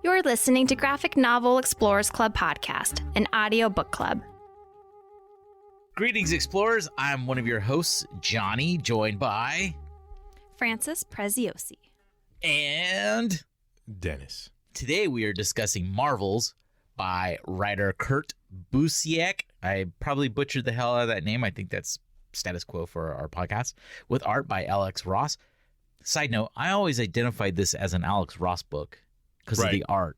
You're listening to Graphic Novel Explorers Club podcast, an audio book club. Greetings, explorers. I'm one of your hosts, Johnny, joined by Francis Preziosi. And Dennis. Today we are discussing Marvels by writer Kurt Busiek. I probably butchered the hell out of that name. I think that's status quo for our podcast. With art by Alex Ross. Side note, I always identified this as an Alex Ross book because of the art,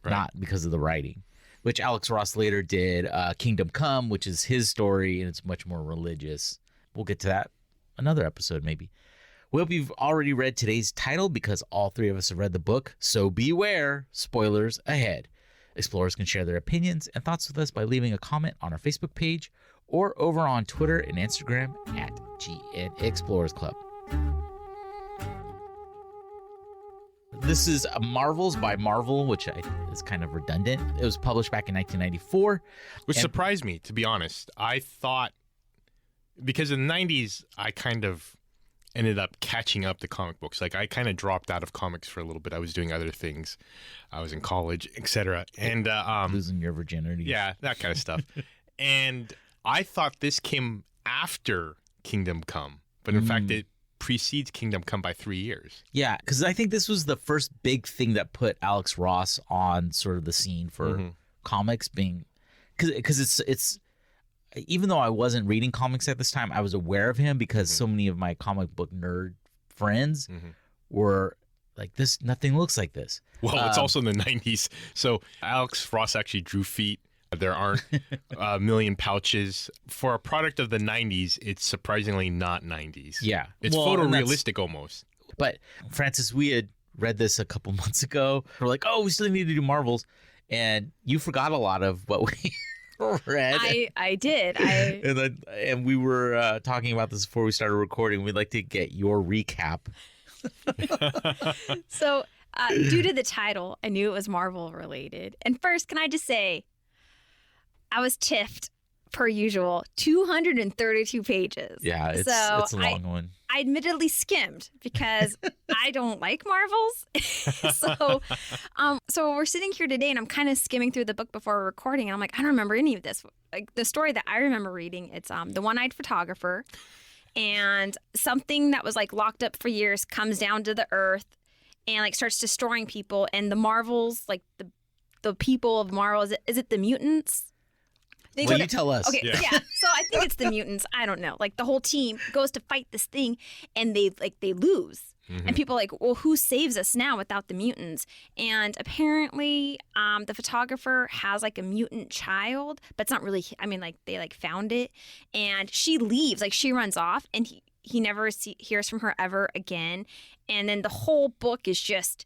not because of the writing, which Alex Ross later did Kingdom Come, which is his story, and it's much more religious. We'll get to that another episode, maybe. We hope you've already read today's title because all three of us have read the book, so beware, spoilers ahead. Explorers can share their opinions and thoughts with us by leaving a comment on our Facebook page or over on Twitter and Instagram at GN Explorers Club. This is Marvels by Marvel, which is kind of redundant. It was published back in 1994. Which surprised me, to be honest. I thought, because in the 90s, I kind of ended up catching up to comic books. Like, I kind of dropped out of comics for a little bit. I was doing other things. I was in college, etc. And losing your virginity. Yeah, that kind of stuff. And I thought this came after Kingdom Come. But in fact, it precedes Kingdom Come by 3 years. Yeah, because I think this was the first big thing that put Alex Ross on sort of the scene for comics, being because it's even though I wasn't reading comics at this time, I was aware of him because so many of my comic book nerd friends were like, this, nothing looks like this. Well, it's also in the 90s, so Alex Ross actually drew feet. There aren't a million pouches. For a product of the 90s, it's surprisingly not 90s. Yeah. It's photorealistic almost. But, Francis, we had read this a couple months ago. We're like, oh, we still need to do Marvels. And you forgot a lot of what we read. I did. And we were talking about this before we started recording. We'd like to get your recap. So, due to the title, I knew it was Marvel related. And first, can I just say, I was tiffed, per usual, 232 pages. Yeah, it's a long one. I admittedly skimmed because I don't like Marvels. So we're sitting here today and I'm kind of skimming through the book before we're recording. And I'm like, I don't remember any of this. Like the story that I remember reading, it's the one-eyed photographer. And something that was like locked up for years comes down to the earth and like starts destroying people. And the Marvels, like the people of Marvel, is it the mutants? Well, you tell us. Okay, yeah. So I think it's the mutants. I don't know. Like the whole team goes to fight this thing, and they lose. And people are like, well, who saves us now without the mutants? And apparently, the photographer has like a mutant child, but it's not really. I mean, like they like found it, and she leaves. Like she runs off, and he never hears from her ever again. And then the whole book is just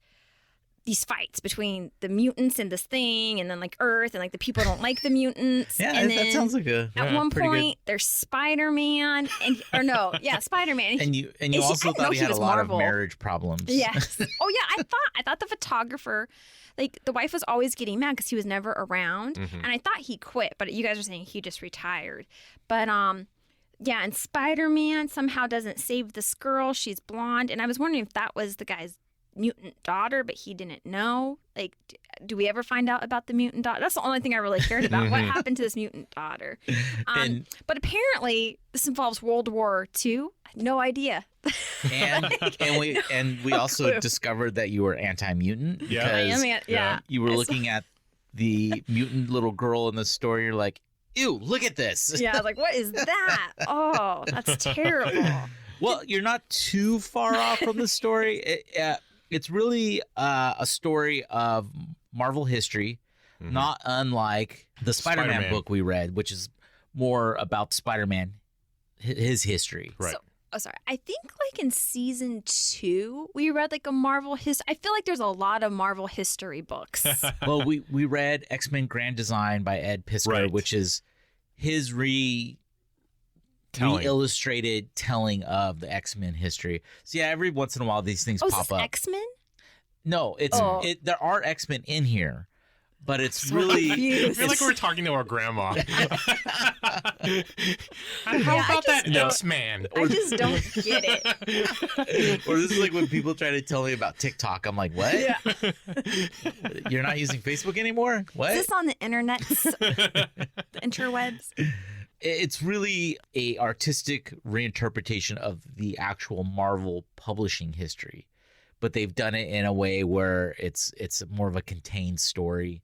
these fights between the mutants and this thing, and then like Earth, and like the people don't like the mutants. Yeah, and that sounds like at one point there's Spider-Man, Spider-Man, and you also thought he had a lot of marriage problems. Yes. Oh yeah, I thought the photographer, like the wife was always getting mad because he was never around, and I thought he quit, but you guys are saying he just retired. But yeah, and Spider-Man somehow doesn't save this girl. She's blonde, and I was wondering if that was the guy's mutant daughter, but he didn't know. Like, do we ever find out about the mutant daughter? That's the only thing I really cared about. What happened to this mutant daughter? But apparently this involves World War II. No idea. And we also discovered that you were anti-mutant because you were looking at the mutant little girl in the story. You're like, ew, look at this. Yeah, I was like, what is that? Oh, that's terrible. Well, you're not too far off from the story. It's really a story of Marvel history, not unlike the Spider-Man book we read, which is more about Spider-Man, his history. Right. Sorry. I think like in season 2, we read like a Marvel history. I feel like there's a lot of Marvel history books. Well, we read X-Men Grand Design by Ed Piskor, which is his re-illustrated telling of the X-Men history. So yeah, every once in a while these things pop up. X-Men? No, there are X-Men in here, but it's So really confused. I feel like we're talking to our grandma. How I about that just don't- X-Man? I just don't get it. or this is like when people try to tell me about TikTok. I'm like, what? Yeah. You're not using Facebook anymore? What? Is this on the internet? The interwebs? It's really a artistic reinterpretation of the actual Marvel publishing history, but they've done it in a way where it's more of a contained story,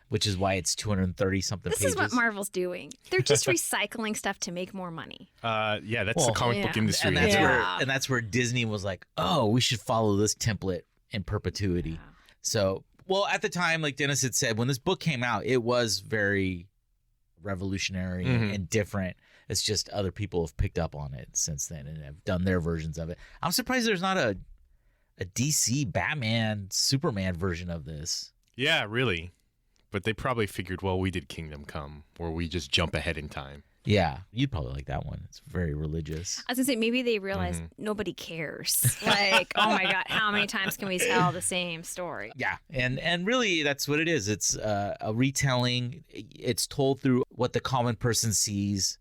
which is why it's 230 something This pages. is what Marvel's doing. They're just recycling stuff to make more money. Yeah, that's Well, the comic book yeah. industry. and that's Yeah. where Disney was like, oh, we should follow this template in perpetuity. Yeah. So, well, at the time, like Dennis had said, when this book came out, it was very revolutionary and different. It's just other people have picked up on it since then and have done their versions of it. I'm surprised there's not a DC Batman Superman version of this. Yeah, really. But they probably figured, well, we did Kingdom Come, where we just jump ahead in time. Yeah, you'd probably like that one. It's very religious. I was gonna say maybe they realized nobody cares. Like, oh my god, how many times can we tell the same story? Yeah, and really that's what it is. It's a retelling. It's told through what the common person sees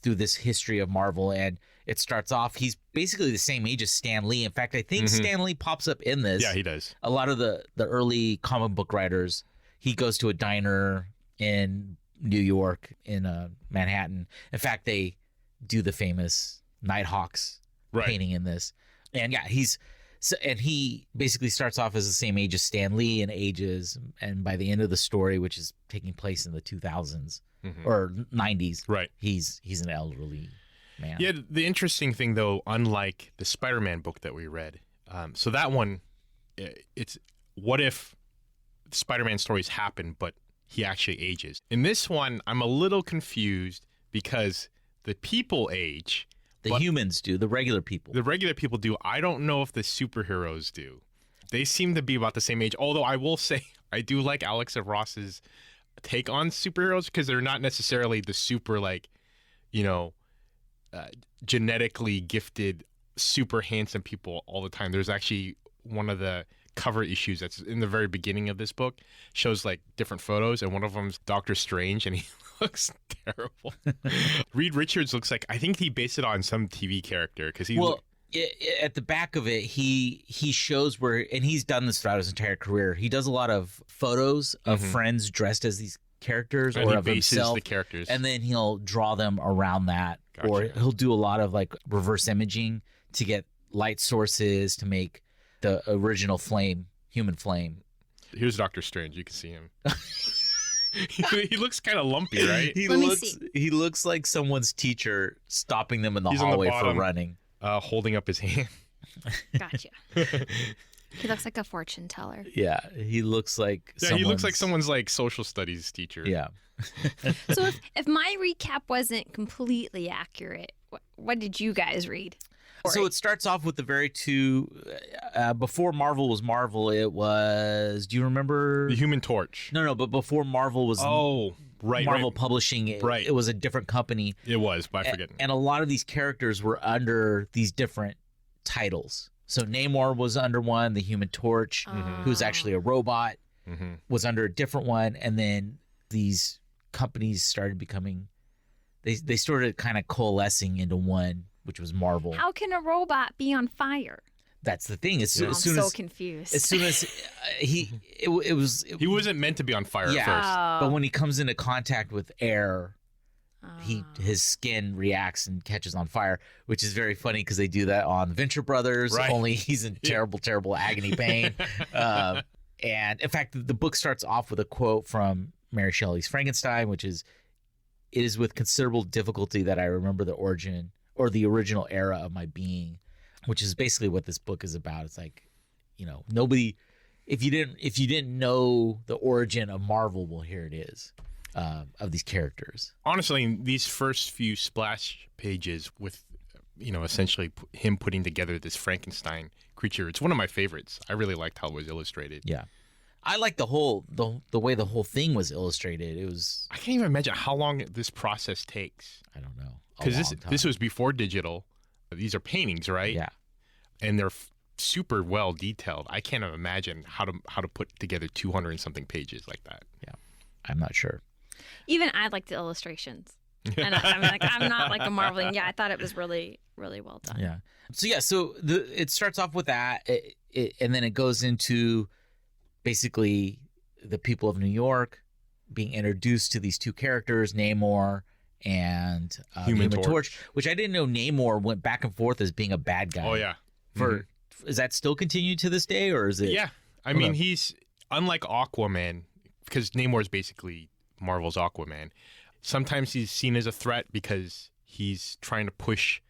through this history of Marvel, and it starts off. He's basically the same age as Stan Lee. In fact, I think Stan Lee pops up in this. Yeah, he does. A lot of the early comic book writers. He goes to a diner in New York, in Manhattan. In fact, they do the famous Nighthawks painting in this, and yeah, he basically starts off as the same age as Stan Lee and ages, and by the end of the story, which is taking place in the 2000s or 90s, Right. He's an elderly man. Yeah, the interesting thing, though, unlike the Spider-Man book that we read, so that one, it's what if Spider-Man stories happen, but he actually ages. In this one, I'm a little confused because the people age. The but humans do, the regular people. the regular people do. I don't know if the superheroes do. They seem to be about the same age. Although I will say, I do like Alex Ross's take on superheroes because they're not necessarily the super, like, genetically gifted, super handsome people all the time. There's actually one of the cover issues that's in the very beginning of this book shows like different photos, and one of them's Doctor Strange, and he looks terrible. Reed Richards looks like, I think he based it on some TV character because he at the back of it, he shows where, and he's done this throughout his entire career. He does a lot of photos of friends dressed as these characters, and or he of bases himself, the characters, and then he'll draw them around that, Gotcha. or he'll do a lot of like reverse imaging to get light sources to make the original human flame. Here's Doctor Strange. You can see him. He looks kind of lumpy, right? Let me see. He looks like someone's teacher stopping them in the He's on the hallway for bottom. running. Holding up his hand. Gotcha. He looks like a fortune teller. Yeah, he looks like Yeah, he looks like someone's like social studies teacher. Yeah. So if my recap wasn't completely accurate, what did you guys read? So it starts off with the very before Marvel was Marvel, it was, do you remember? The Human Torch. No, but before Marvel was Marvel Publishing, it was a different company. It was, but I forget. And a lot of these characters were under these different titles. So Namor was under one, the Human Torch, who's actually a robot, was under a different one. And then these companies started becoming, they started kind of coalescing into one, which was Marvel. How can a robot be on fire? That's the thing. I'm so confused. As soon as he wasn't meant to be on fire at first. but when he comes into contact with air, his skin reacts and catches on fire, which is very funny because they do that on Venture Brothers. Right. Only he's in terrible agony pain. And in fact, the book starts off with a quote from Mary Shelley's Frankenstein, which is, "It is with considerable difficulty that I remember the origin or the original era of my being," which is basically what this book is about. It's like, nobody, if you didn't know the origin of Marvel, well, here it is, of these characters. Honestly, these first few splash pages with, essentially him putting together this Frankenstein creature, it's one of my favorites. I really liked how it was illustrated. Yeah. I like the way the whole thing was illustrated. It was, I can't even imagine how long this process takes. I don't know. Because this was before digital. These are paintings, right? Yeah. And they're super well detailed. I can't imagine how to put together 200 and something pages like that. Yeah, I'm not sure. Even I like the illustrations. And I'm not like a Marveling. Yeah, I thought it was really, really well done. Yeah. So it starts off with that, and then it goes into basically the people of New York being introduced to these two characters, Namor and Human Torch, which I didn't know Namor went back and forth as being a bad guy. Oh yeah. Is that still continued to this day, or is it? Yeah. I mean, he's unlike Aquaman, because Namor is basically Marvel's Aquaman. Sometimes he's seen as a threat because he's trying to push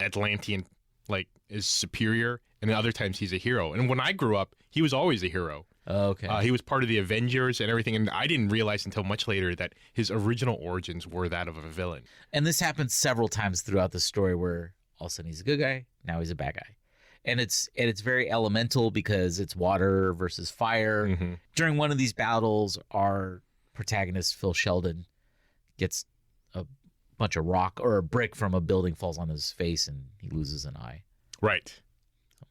Atlantean like is superior, and then other times he's a hero. And when I grew up, he was always a hero. Oh, okay. He was part of the Avengers and everything, and I didn't realize until much later that his original origins were that of a villain. And this happens several times throughout the story, where all of a sudden he's a good guy, now he's a bad guy. And it's very elemental because it's water versus fire. Mm-hmm. During one of these battles, our protagonist, Phil Sheldon, gets a bunch of rock or a brick from a building falls on his face and he loses an eye. Right.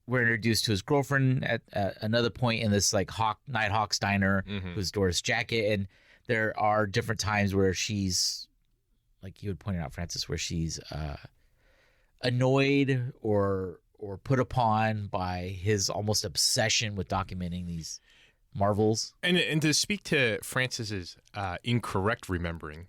We're introduced to his girlfriend at another point in this like Nighthawk Steiner, who's Doris Jacquet. And there are different times where she's, like you had pointed out, Francis, where she's annoyed or put upon by his almost obsession with documenting these marvels. And to speak to Francis's incorrect remembering,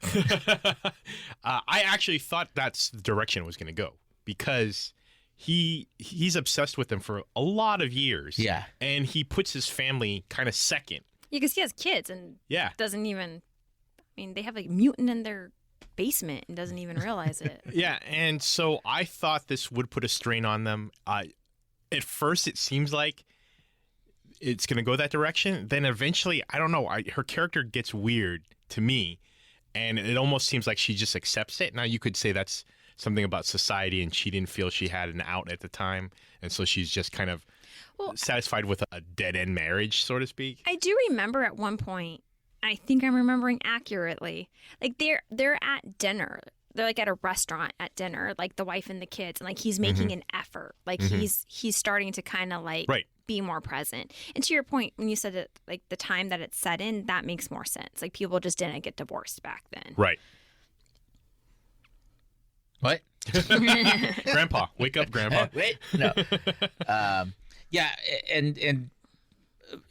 I actually thought that's the direction it was going to go, because he's obsessed with them for a lot of years. Yeah. And he puts his family kind of second. Yeah, because he has kids and Yeah. doesn't even, I mean, they have a mutant in their basement and doesn't even realize it. Yeah, and so I thought this would put a strain on them. At first, it seems like it's going to go that direction. Then eventually, I don't know, her character gets weird to me, and it almost seems like she just accepts it. Now, you could say that's something about society, and she didn't feel she had an out at the time, and so she's just kind of satisfied with a dead-end marriage, so to speak. I do remember at one point, I think I'm remembering accurately, like they're at dinner. They're like at a restaurant at dinner, like the wife and the kids, and like he's making an effort. Like he's starting to kind of like be more present. And to your point, when you said that, like the time that it's set in, that makes more sense. Like people just didn't get divorced back then. Right. What? Grandpa, wake up, Grandpa. Wait, no. Yeah, and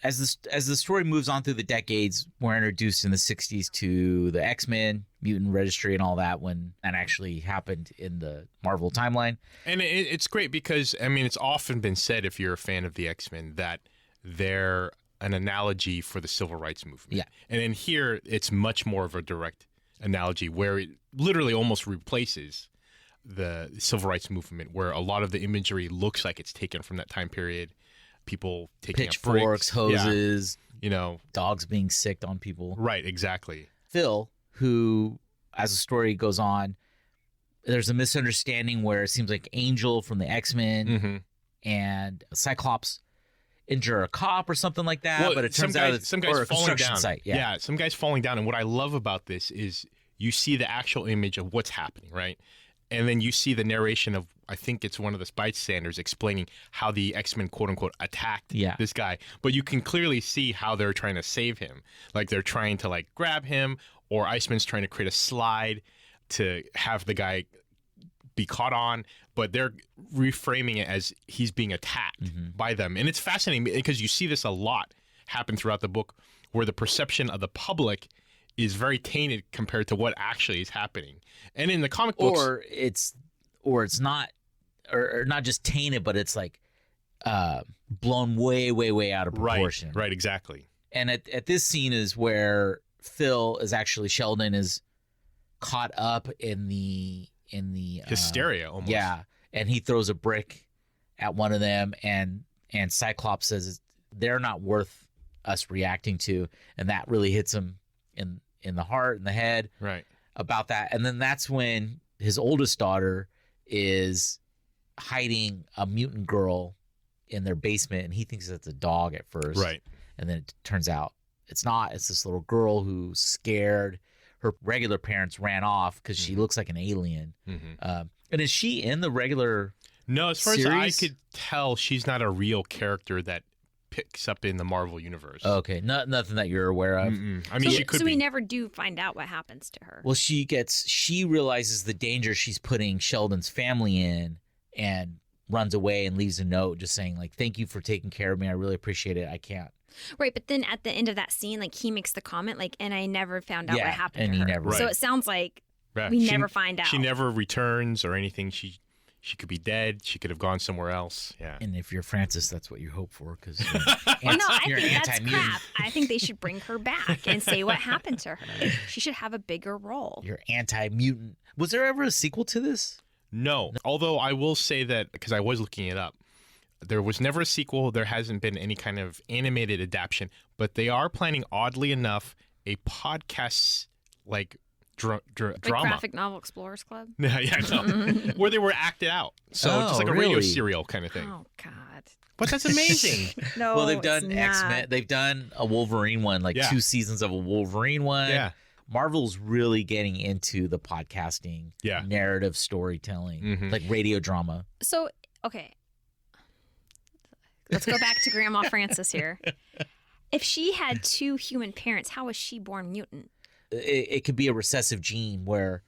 as the story moves on through the decades, we're introduced in the 60s to the X-Men, Mutant Registry, and all that, when that actually happened in the Marvel timeline. And it's great because, I mean, it's often been said, if you're a fan of the X-Men, that they're an analogy for the civil rights movement. Yeah. And in here, it's much more of a direct analogy where it literally almost replaces the civil rights movement, where a lot of the imagery looks like it's taken from that time period. People taking pitchforks, hoses, yeah, dogs being sicked on people. Right, exactly. Phil, who, as the story goes on, there's a misunderstanding where it seems like Angel from the X-Men and Cyclops injure a cop or something like that, Well, but it turns out it's some guy's a falling construction down. site. Yeah, some guy's falling down. And what I love about this is you see the actual image of what's happening, right? And then you see the narration of, I think it's one of the bystanders explaining how the X-Men, quote unquote, attacked this guy. But you can clearly see how they're trying to save him. Like they're trying to like grab him, or Iceman's trying to create a slide to have the guy be caught on. But they're reframing it as he's being attacked by them. And it's fascinating because you see this a lot happen throughout the book, where the perception of the public is very tainted compared to what actually is happening. And in the comic books, or it's not, or not just tainted, but it's like blown way out of proportion. Right, exactly. And at this scene is where Phil is actually, Sheldon is caught up in the hysteria almost. Yeah, and he throws a brick at one of them, and Cyclops says they're not worth us reacting to, and that really hits him in the heart and the head. Right. About that. And then that's when his oldest daughter is hiding a mutant girl in their basement, and he thinks it's a dog at first. Right. And then it turns out it's not. It's this little girl who's scared. Her regular parents ran off because she looks like an alien. And is she in the regular No, as far as series? I could tell, she's not a real character that picks up in the Marvel universe. Okay, nothing that you're aware of. I mean, she could so be. we never do find out what happens to her. Well, she realizes the danger she's putting Sheldon's family in, and runs away and leaves a note just saying like, "Thank you for taking care of me. I really appreciate it. I can't." Right, but then at the end of that scene, like he makes the comment, like, "And I never found out what happened and to he her." never. So Right. it sounds like Yeah, we she- never find out. She never returns or anything. She could be dead. She could have gone somewhere else. Yeah. And if you're Francis, that's what you hope for, because Well, no, I you're think that's anti-mutant. crap. I think they should bring her back and say what happened to her. She should have a bigger role. You're anti-mutant. Was there ever a sequel to this? No. Although I will say that, because I was looking it up, there was never a sequel. There hasn't been any kind of animated adaptation, but they are planning, oddly enough, a podcast like Like drama. Graphic Novel Explorers Club. Yeah, no. Where they were acted out. So just like a radio really? serial kind of thing. Oh God. But that's amazing. No. Well, they've it's done not. X-Men. They've done a Wolverine one, like Yeah. 2 seasons of a Wolverine one. Yeah. Marvel's really getting into the podcasting, Yeah. narrative storytelling, Mhm. like radio drama. So okay. Let's go back to Grandma Frances here. If she had 2 human parents, how was she born mutant? It could be a recessive gene where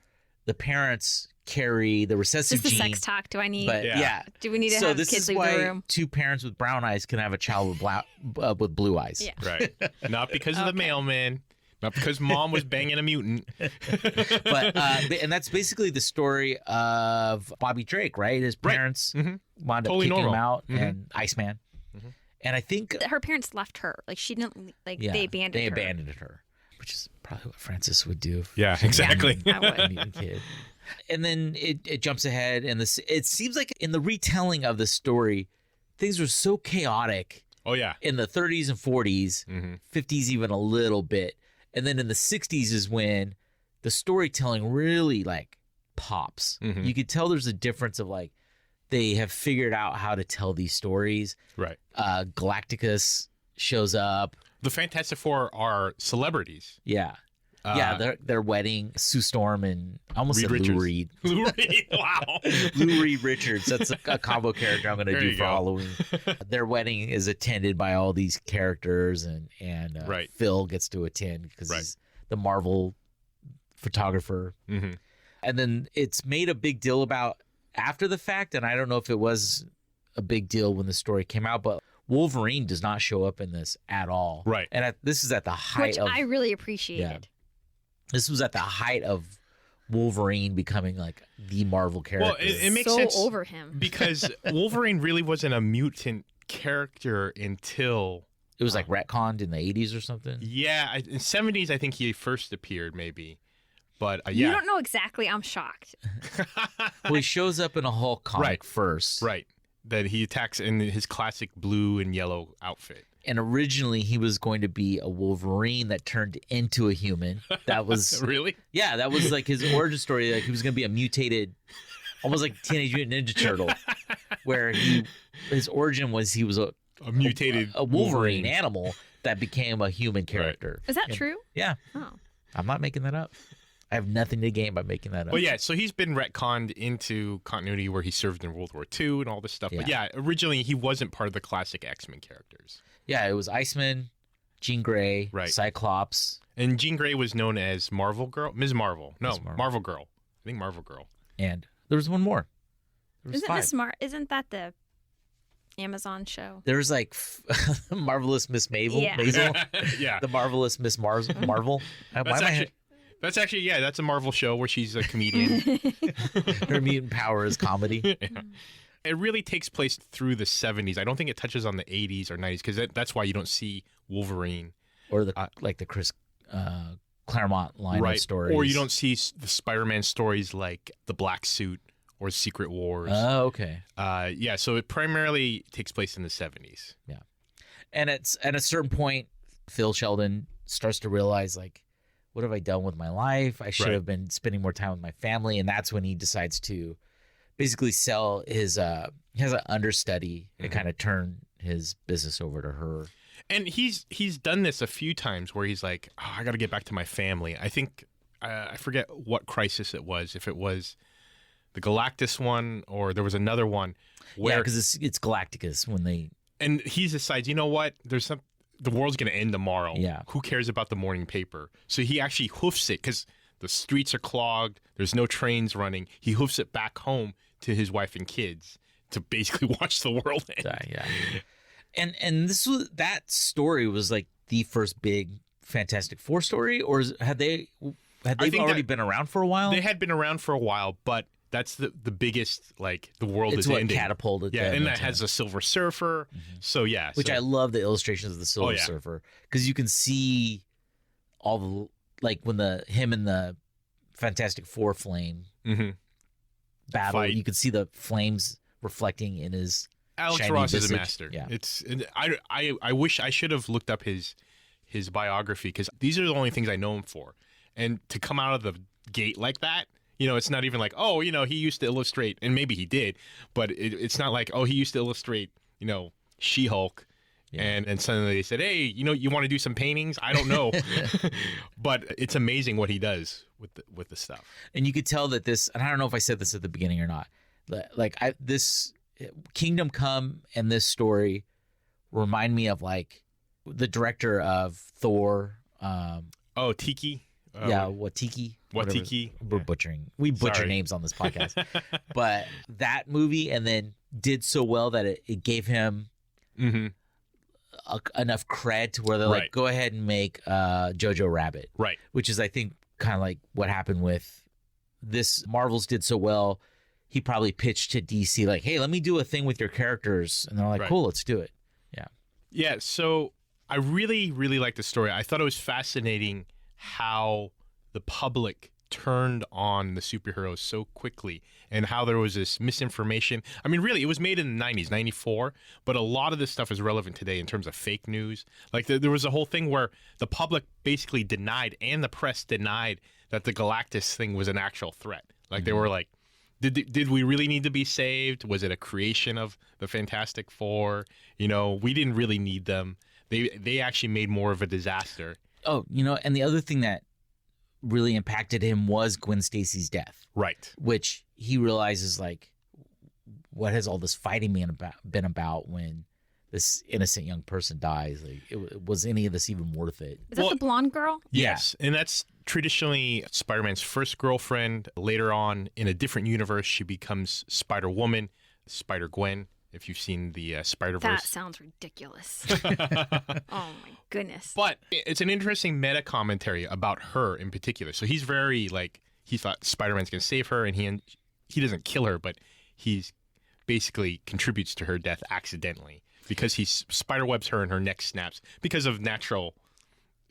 the parents carry the Is recessive this the gene. sex talk? Do I need? But Yeah. yeah. Do we need to So have this kids is leave why the room? 2 parents with brown eyes can have a child with blue eyes. Yeah. Right. Not because of the Okay. mailman. Not because mom was banging a mutant. But and that's basically the story of Bobby Drake, right? His Right. parents Mhm. wound up Totally kicking him normal. out, Mhm. and Iceman. Mhm. And I think Her parents left her. Like she didn't. Like yeah, they abandoned they her. abandoned her, which is probably what Francis would do. If Yeah, she was a exactly. mutant- I would. a mutant kid. And then it jumps ahead, and it seems like in the retelling of the story, things were so chaotic Oh, yeah. in the 30s and 40s, Mm-hmm. 50s even a little bit, and then in the 60s is when the storytelling really like pops. Mhm. You could tell there's a difference of like they have figured out how to tell these stories. Right. Galacticus shows up. The Fantastic Four are celebrities. Yeah. Yeah, their wedding, Sue Storm and I almost Reed said Richards. Lou Reed. Lou Reed. Wow. Lou Reed Richards. That's a combo character I'm going to There do you for go. Halloween. Their wedding is attended by all these characters, and Right. Phil gets to attend because Right. he's the Marvel photographer. Mm-hmm. And then it's made a big deal about after the fact, and I don't know if it was a big deal when the story came out, but Wolverine does not show up in this at all. Right. And this is at the height Which of I really appreciated. this was at the height of Wolverine becoming like the Marvel character. Well, it makes so sense over him. because Wolverine really wasn't a mutant character until it was like retconned in the 80s or something. in 70s. I think he first appeared, maybe. But You yeah, don't know exactly. I'm shocked. Well, he shows up in a Hulk comic Right. first. right. That he attacks in his classic blue and yellow outfit. And originally he was going to be a Wolverine that turned into a human. That was Really? yeah, that was like his origin story. Like he was going to be a mutated, almost like Teenage Mutant Ninja Turtle, where his origin was he was A mutated a Wolverine animal that became a human character. Is that And- true? Yeah, Oh. I'm not making that up. I have nothing to gain by making that up. Well, yeah, so he's been retconned into continuity where he served in World War II and all this stuff. But yeah, originally he wasn't part of the classic X-Men characters. Yeah, it was Iceman, Jean Grey, Right. Cyclops, And Jean Grey was known as Marvel Girl? Ms. Marvel. No, Ms. Marvel. Marvel Girl. I think Marvel Girl. and there was one more. There was Isn't 5. this Isn't that the Amazon show? There was like Marvelous Miss Mabel, Yeah. Maisel, Yeah. the Marvelous Miss Marvel. Why That's am I- actually, yeah, that's a Marvel show where she's a comedian. her mutant power is comedy. It really takes place through the 70s. I don't think it touches on the 80s or 90s because that's why you don't see Wolverine. Or the like the Chris Claremont line of stories. Or you don't see the Spider-Man stories like The Black Suit or Secret Wars. Oh, okay. Yeah, so it primarily takes place in the 70s. And it's at a certain point, Phil Sheldon starts to realize like, what have I done with my life? I should Right. have been spending more time with my family, and that's when he decides to basically sell his. He has an understudy and Mm-hmm. kind of turn his business over to her. And he's done this a few times where he's like, oh, I got to get back to my family. I think I forget what crisis it was. If it was the Galactus one, or there was another one where because it's Galacticus when they. And he decides, you know what? The world's going to end tomorrow. Yeah. Who cares about the morning paper? So he actually hoofs it because the streets are clogged. There's no trains running. He hoofs it back home to his wife and kids to basically watch the world end. Yeah. And that story was like the first big Fantastic Four story, or had they already been around for a while? They had been around for a while, but that's the biggest, like, the world is ending. Catapulted. Yeah, and that has a Silver Surfer. Mm-hmm. So yeah, I love the illustrations of the Silver Surfer, because you can see all the, like, when him and the Fantastic Four flame battle, fight. You can see the flames reflecting in his. Alex Ross visage. is a master. Yeah. I wish I should have looked up his biography, because these are the only things I know him for, and to come out of the gate like that. It's not even like, oh, he used to illustrate, and maybe he did, but it's not like, oh, he used to illustrate, She-Hulk, and suddenly they said, hey, you want to do some paintings? I don't know, but it's amazing what he does with the stuff. And you could tell that this, and I don't know if I said this at the beginning or not, like this Kingdom Come and this story remind me of, like, the director of Thor. Tiki. Watiki. Watiki. We're butchering. We butcher names on this podcast. But that movie, and then did so well that it gave him enough cred to where they're like, go ahead and make Jojo Rabbit. Right. Which is, I think, kind of like what happened with this. Marvel's did so well, he probably pitched to DC like, hey, let me do a thing with your characters. And they're like, cool, let's do it. Yeah. Yeah, so I really, really liked the story. I thought it was fascinating how the public turned on the superheroes so quickly, and how there was this misinformation. I mean, really, it was made in the 90s, 94, but a lot of this stuff is relevant today in terms of fake news. Like, there was a whole thing where the public basically denied, and the press denied, that the Galactus thing was an actual threat. Like, they were like, did we really need to be saved? Was it a creation of the Fantastic Four? We didn't really need them. They actually made more of a disaster. Oh, and the other thing that really impacted him was Gwen Stacey's death. Right. Which he realizes, like, what has all this fighting been about when this innocent young person dies? Like, was any of this even worth it? Is that the blonde girl? Yes. And that's traditionally Spider-Man's first girlfriend. Later on, in a different universe, she becomes Spider-Woman, Spider-Gwen. If you've seen the Spider-Verse. That sounds ridiculous. Oh, my goodness. But it's an interesting meta commentary about her in particular. So he's very, like, he thought Spider-Man's going to save her, and he doesn't kill her, but he's basically contributes to her death accidentally because he spiderwebs her and her neck snaps because of natural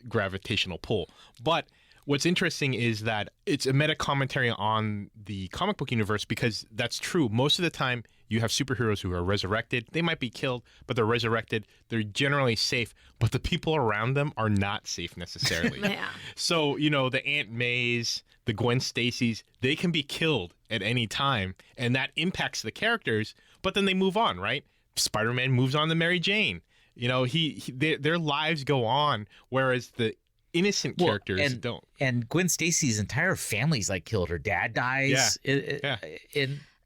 gravitational pull. But what's interesting is that it's a meta commentary on the comic book universe, because that's true. Most of the time, you have superheroes who are resurrected. They might be killed, but they're resurrected. They're generally safe, but the people around them are not safe necessarily. Yeah. So, the Aunt Mays, the Gwen Stacys, they can be killed at any time, and that impacts the characters, but then they move on, right? Spider-Man moves on to Mary Jane. Their lives go on, whereas the innocent characters don't. And Gwen Stacy's entire family's, like, killed. Her dad dies. Yeah.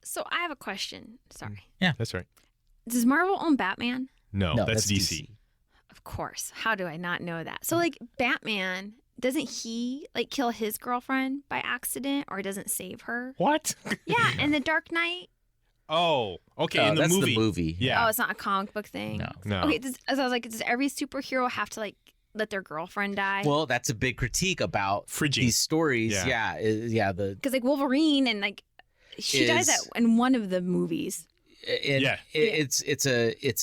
So I have a question. Sorry. Yeah. That's right. Does Marvel own Batman? No, that's DC. Of course. How do I not know that? So, like, Batman, doesn't he, like, kill his girlfriend by accident, or doesn't save her? What? Yeah, in The Dark Knight. Oh, okay. In the that's movie. the movie. Yeah. Oh, it's not a comic book thing? No. Okay, so I was like, does every superhero have to, like, let their girlfriend die? Well, that's a big critique about Fridging. these stories. Yeah. Because, like, Wolverine and, like, she dies in one of the movies. It's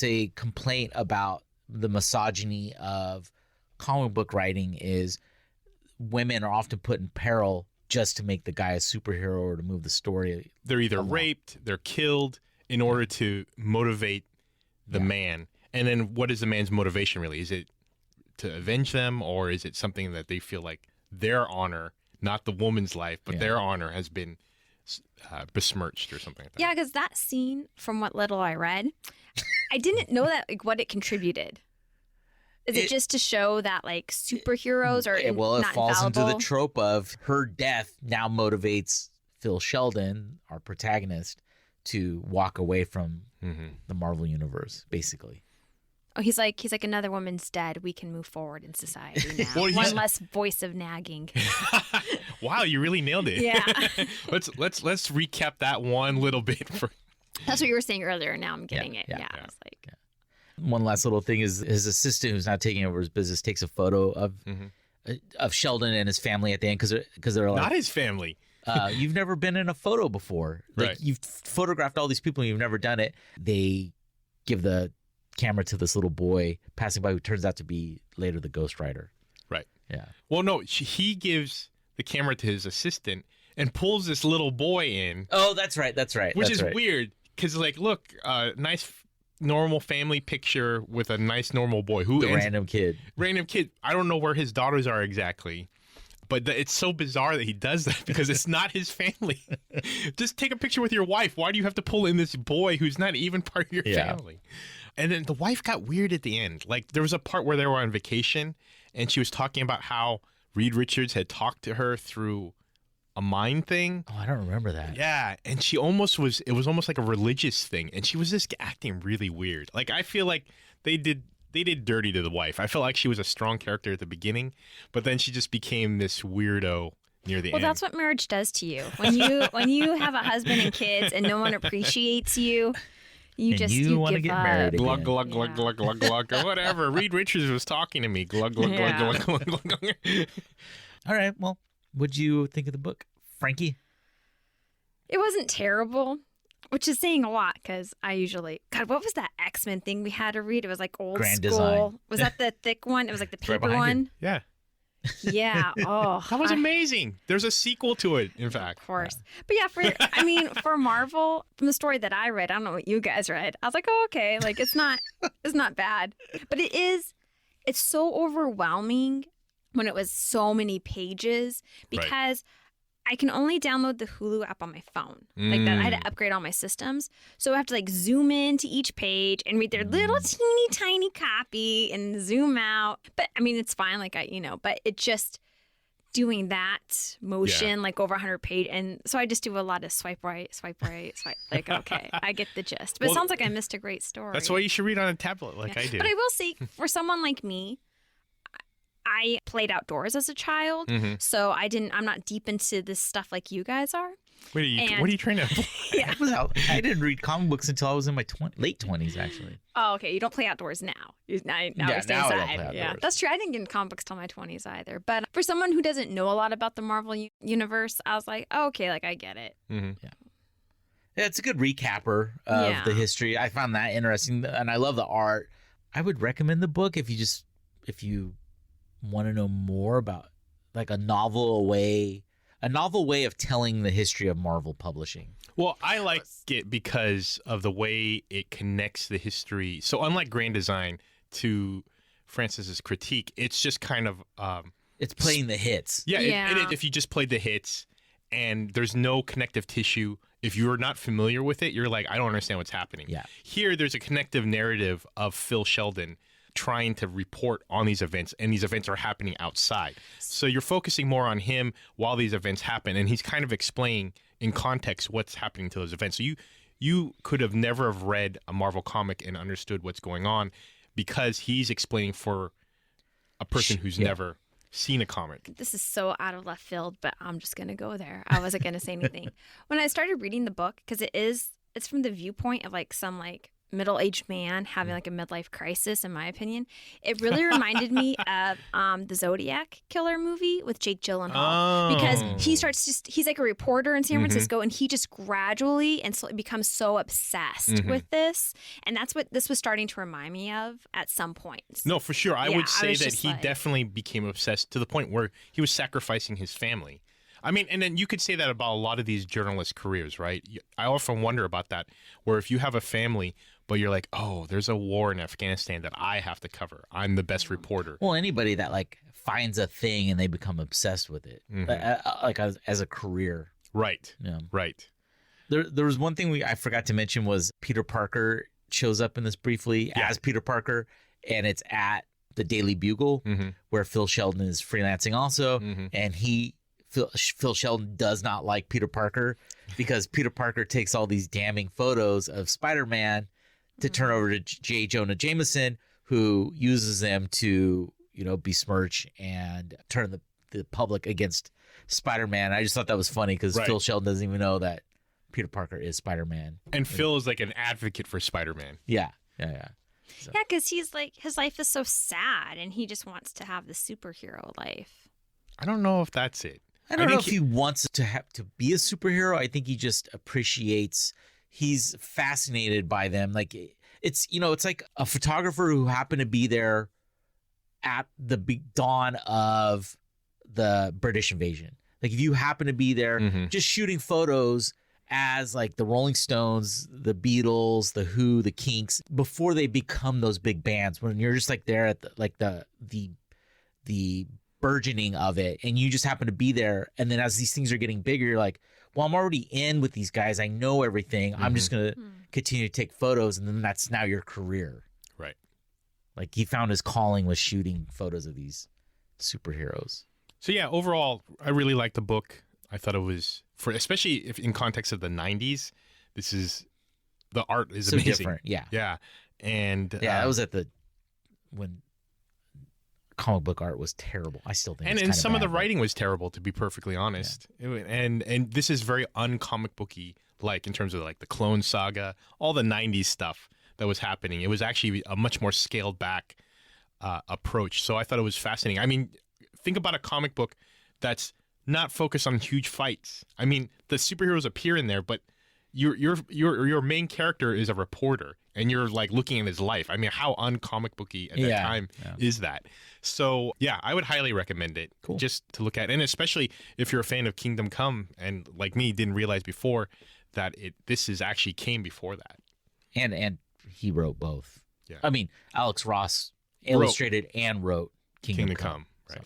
a complaint about the misogyny of comic book writing. Is women are often put in peril just to make the guy a superhero or to move the story. They're either raped, they're killed in order to motivate the man. And then what is the man's motivation really? Is it to avenge them, or is it something that they feel like their honor, not the woman's life, but their honor has been besmirched or something like that? Yeah, because that scene, from what little I read, I didn't know that, like, what it contributed. Is it just to show that, like, superheroes are it not falls infallible? into the trope of her death now motivates Phil Sheldon, our protagonist, to walk away from the Marvel universe, basically. Oh, he's like another woman's dead. We can move forward in society now. Well, One less voice of nagging. Wow, you really nailed it. Yeah. let's recap that one little bit for. That's what you were saying earlier. Now I'm getting it. Yeah. It's like, One last little thing is his assistant, who's now taking over his business, takes a photo of Sheldon and his family at the end because they're like, Not his family. you've never been in a photo before. Like, Right. You've photographed all these people and you've never done it. They give the camera to this little boy passing by who turns out to be later the Ghost Rider. Right. Yeah. Well, no, he gives the camera to his assistant and pulls this little boy in. Oh, that's right. Which is weird because, like, look, nice normal family picture with a nice normal boy who The random kid. I don't know where his daughters are exactly, but it's so bizarre that he does that because it's not his family. Just take a picture with your wife. Why do you have to pull in this boy who's not even part of your family? And then the wife got weird at the end. Like, there was a part where they were on vacation and she was talking about how Reed Richards had talked to her through a mind thing. Oh, I don't remember that. Yeah, and it was almost like a religious thing, and she was just acting really weird. Like, I feel like they did dirty to the wife. I felt like she was a strong character at the beginning, but then she just became this weirdo near the end. well, that's what marriage does to you. When you have a husband and kids and no one appreciates you, you want to give get up. married Glug, again. glug, glug, glug, glug, glug, or whatever. Reed Richards was talking to me. Glug, glug, glug, glug, glug, glug, glug. All right. Well, what'd you think of the book, Frankie? It wasn't terrible, which is saying a lot because I usually God, what was that X-Men thing we had to read? It was like old Grand school. Design. Was that the thick one? It was like the It's right paper behind one. Yeah, Yeah. Oh, that was amazing. There's a sequel to it, in fact. Of course. But yeah, for Marvel, from the story that I read, I don't know what you guys read. I was like, oh, okay. Like, it's not bad. But it's so overwhelming when it was so many pages because I can only download the Hulu app on my phone. Like that, I had to upgrade all my systems. So I have to like zoom into each page and read their little teeny tiny copy and zoom out. But I mean, it's fine. Like but it just doing that motion like over 100 pages. And so I just do a lot of swipe right, swipe. Like, okay, I get the gist. But it sounds like I missed a great story. That's why you should read on a tablet like I do. But I will say, for someone like me, I played outdoors as a child, so I'm not deep into this stuff like you guys are. Wait, what are you trying to? Yeah. I didn't read comic books until I was in my late 20s, actually. Oh, okay. You don't play outdoors now. Now we stay now I inside. don't play Yeah, outdoors. that's true. I didn't get into comic books till my 20s either. But for someone who doesn't know a lot about the Marvel universe, I was like, oh, okay, like I get it. Yeah, it's a good recapper of the history. I found that interesting, and I love the art. I would recommend the book if you want to know more about like a novel way of telling the history of Marvel publishing. Well, I like it because of the way it connects the history. So unlike Grand Design, to Francis's critique, it's just kind of it's playing the hits. Yeah. If you just played the hits and there's no connective tissue, if you're not familiar with it, you're like, I don't understand what's happening. Yeah. Here, there's a connective narrative of Phil Sheldon trying to report on these events, and these events are happening outside. So you're focusing more on him while these events happen, and he's kind of explaining in context what's happening to those events. So you could have never have read a Marvel comic and understood what's going on because he's explaining for a person who's never seen a comic. This is so out of left field, but I'm just going to go there. I wasn't going to say anything. When I started reading the book, because it's from the viewpoint of like some like middle-aged man having like a midlife crisis, in my opinion. It really reminded me of the Zodiac Killer movie with Jake Gyllenhaal because he's like a reporter in San Francisco and he just gradually and slowly becomes so obsessed with this, and that's what this was starting to remind me of at some points. No, for sure. I would say that he definitely became obsessed to the point where he was sacrificing his family. I mean, and then you could say that about a lot of these journalist careers, right? I often wonder about that, where if you have a family, but you're like, oh, there's a war in Afghanistan that I have to cover. I'm the best reporter. Well, anybody that like finds a thing and they become obsessed with it, like as a career. Right. Yeah. Right. There was one thing I forgot to mention was Peter Parker shows up in this briefly as Peter Parker, and it's at the Daily Bugle where Phil Sheldon is freelancing also, and Phil Sheldon does not like Peter Parker because Peter Parker takes all these damning photos of Spider-Man to turn over to J. Jonah Jameson, who uses them to, besmirch and turn the public against Spider-Man. I just thought that was funny because Phil Sheldon doesn't even know that Peter Parker is Spider-Man. And Phil is like an advocate for Spider-Man. Yeah. So. Yeah, because he's like, his life is so sad and he just wants to have the superhero life. I don't know if that's it. I don't know if he wants to be a superhero. I think he just he's fascinated by them. Like it's like a photographer who happened to be there at the big dawn of the British invasion. Like if you happen to be there just shooting photos as like the Rolling Stones, the Beatles, the Who, the Kinks, before they become those big bands, when you're just like there at the burgeoning of it, and you just happen to be there, and then as these things are getting bigger, you're like, well, I'm already in with these guys, I know everything, I'm just gonna continue to take photos, and then that's now your career. Right. Like he found his calling was shooting photos of these superheroes. So yeah, overall, I really liked the book. I thought it was, especially if in context of the 90s, the art is so amazing. Different. Yeah. And that was when comic book art was terrible. I still think and some of the writing was terrible, to be perfectly honest. And this is very uncomic booky, like in terms of like the Clone Saga, all the 90s stuff that was happening. It was actually a much more scaled back approach. So I thought it was fascinating. I mean, think about a comic book that's not focused on huge fights. I mean, the superheroes appear in there, but your main character is a reporter, and you're like looking at his life. I mean, how uncomic booky at that time is that? So yeah, I would highly recommend it just to look at, and especially if you're a fan of Kingdom Come, and like me, didn't realize before that this is actually came before that. And he wrote both. Yeah, I mean, Alex Ross illustrated and wrote Kingdom Come. Right. So.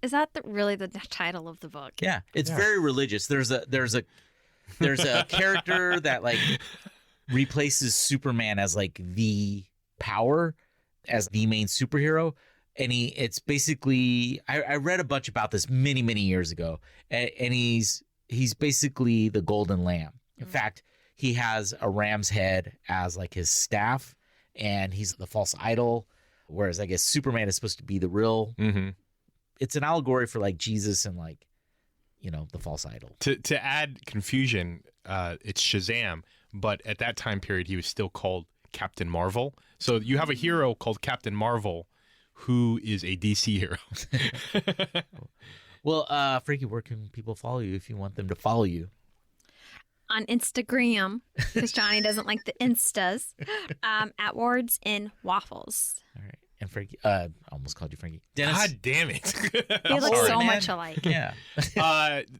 Is that really the title of the book? Yeah, it's very religious. There's a character that like replaces Superman as like the power, as the main superhero, and it's basically I read a bunch about this many years ago, and he's basically the golden lamb. In fact, he has a ram's head as like his staff, and he's the false idol, whereas I guess Superman is supposed to be the real. It's an allegory for like Jesus and like, the false idol. To add confusion, it's Shazam, but at that time period he was still called Captain Marvel. So you have a hero called Captain Marvel who is a DC hero. Well, Frankie, where can people follow you if you want them to follow you? On Instagram, because Johnny doesn't like the Instas, at Wards in Waffles. All right. And Frankie, I almost called you Frankie. Dennis. God damn it. They look so much alike. Yeah.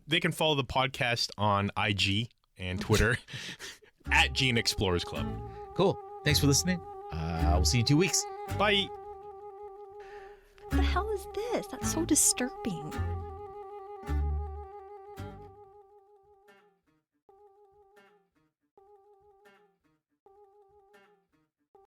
They can follow the podcast on IG and Twitter at Gene Explorers Club. Cool. Thanks for listening. We'll see you in 2 weeks. Bye. What the hell is this? That's so disturbing.